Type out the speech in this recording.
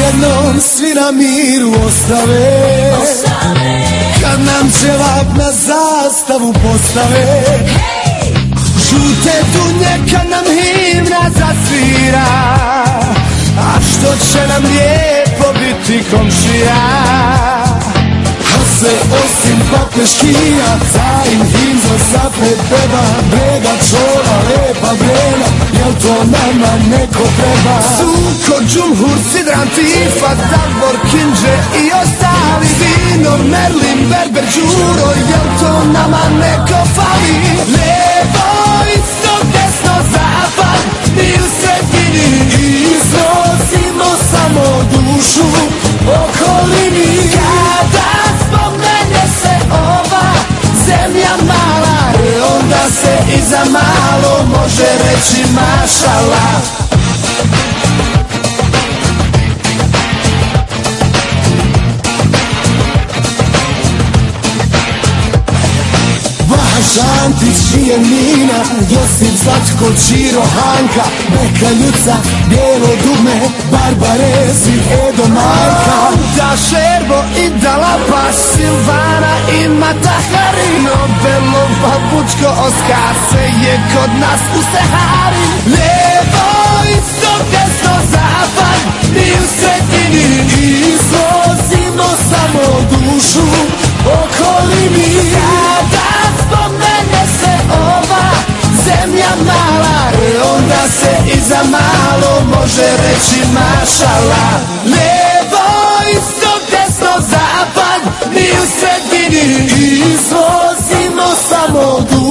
jednom svi na miru ostave, kad nam ćevap na zastavu postave, žute dunje kad nam himna zasvira, a što će nam lijepo biti komšija. A se osim papeškija tajim himno zapet peva, brega čola, lepa brena, jel to nama neko treba? Suko, džumhur, sidran, tifa, Davor, Kinđe i ostali, Vino, Merlin, Berber, Đuro, jel to nama neko fali? Levo, istok, desno, zapad, mi u sredini iznosimo samo dušu okolini. Kada spomene se ova zemlja mala, onda se i za malo može reći mašala. Žantić, Nina, Josip, Zlatko, Čiro, Hanka, Beka, Ljuca, Bijelo dugme, Barbarezi, Edo, Majka, Da Šerbo i Da Lapaš, Silvana i Mata Harino, Belova, Bučko, Oskar, sve je kod nas u Sehari. Lijevo, istok, desno, zapad, mi u sredini izvozimo samo dušu okolini. Kada spomene se ova zemlja mala, onda se i za malo može reći mašala. Lijevo, istok, desno, zapad, mi u sredini izvozimo samo dušu